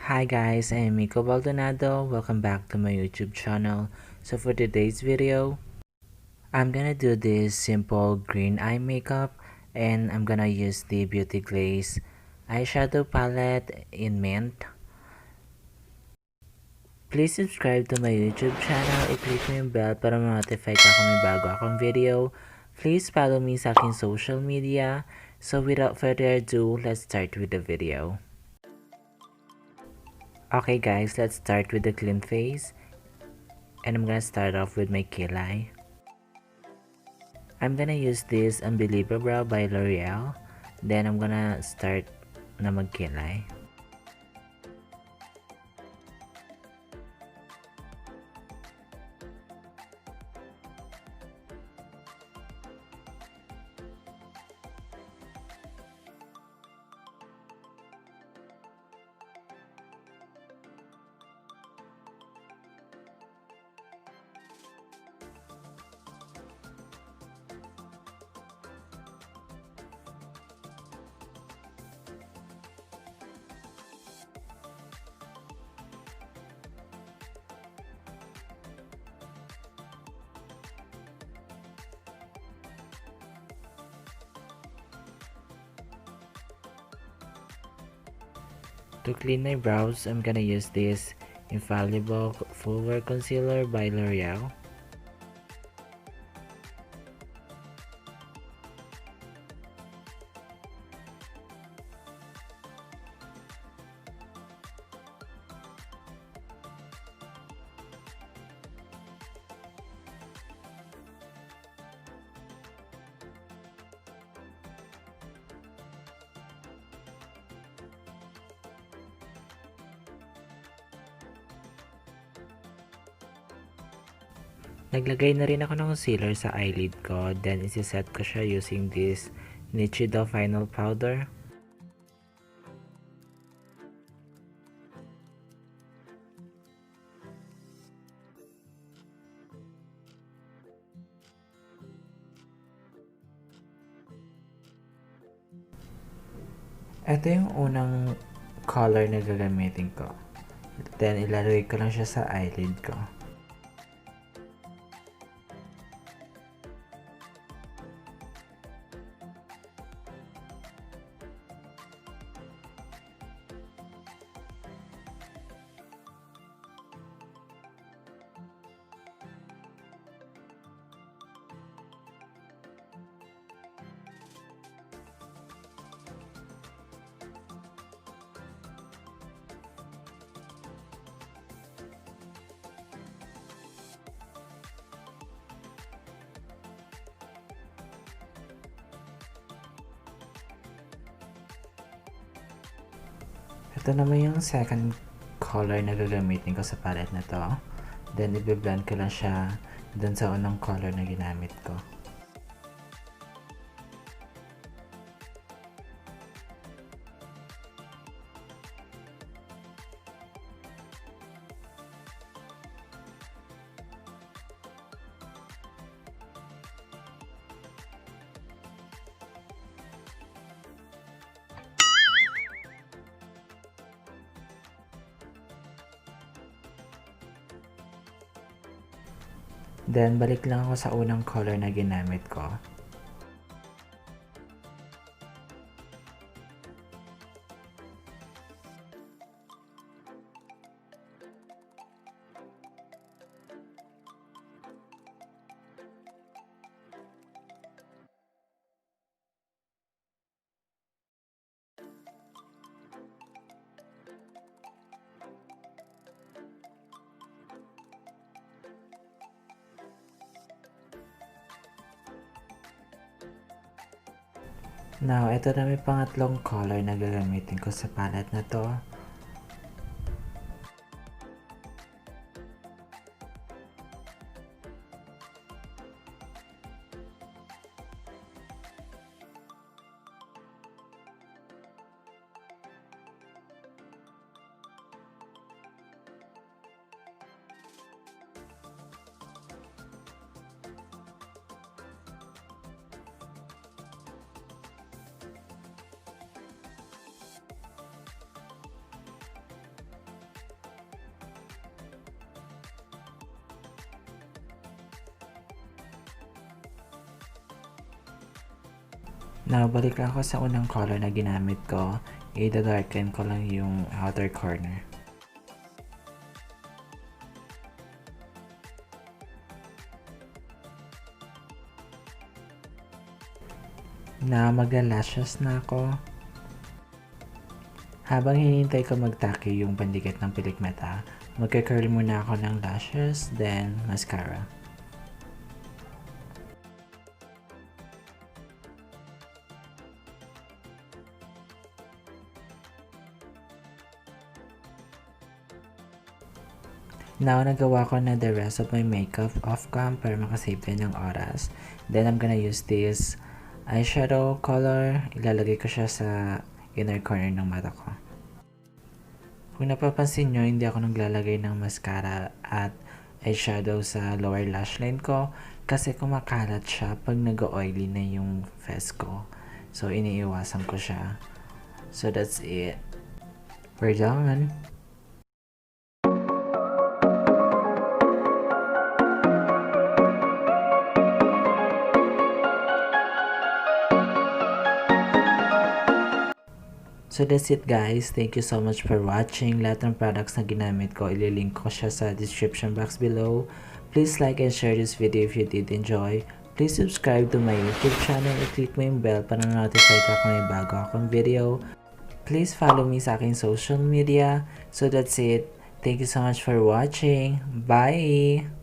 Hi guys, I'm Emiko Baldonado. Welcome back to my YouTube channel. So for today's video, I'm gonna do this simple green eye makeup and I'm gonna use the Beauty Glaze eyeshadow palette in mint. Please subscribe to my YouTube channel. I-click mo yung bell para ma-notify ka kung may bago akong video. Please follow me sa aking social media. So without further ado, let's start with the video. Okay guys, let's start with the clean face. And I'm gonna start off with my kilay. I'm gonna use this Unbeliever Brow by L'Oreal. Then I'm gonna start na magkilay. To clean my brows, I'm gonna use this Infallible Full Wear Concealer by L'Oreal. Naglagay na rin ako ng concealer sa eyelid ko, then isi-set ko siya using this Nichido Final Powder. Ito yung unang color na gagamitin ko. Then ilalagay ko lang siya sa eyelid ko. Ito naman yung second color na gagamitin ko sa palette na to. Then, i-blend ko lang siya dun sa unang color na ginamit ko. Then, balik lang ako sa unang color na ginamit ko. Now, ito na may pangatlong color na gagamitin ko sa palette na to. Now, balik lang ako sa unang color na ginamit ko. I-darken ko lang yung outer corner. Na magla-lashes na ako. Habang hinihintay ko magtaki yung pandikit ng pilik mata, magka-curl muna ako ng lashes, then mascara. Now, nagawa ko na the rest of my makeup off-cam para makasave din ng oras. Then, I'm gonna use this eyeshadow color. Ilalagay ko siya sa inner corner ng mata ko. Kung napapansin nyo, hindi ako naglalagay ng mascara at eyeshadow sa lower lash line ko kasi kumakalat siya pag nag-oily na yung face ko. So, iniiwasan ko siya. So, that's it. We're done. So that's it guys. Thank you so much for watching. Lahat ng products na ginamit ko, ililink ko siya sa description box below. Please like and share this video if you did enjoy. Please subscribe to my YouTube channel at click mo yung bell para notify ka kung may bago akong video. Please follow me sa aking social media. So that's it. Thank you so much for watching. Bye!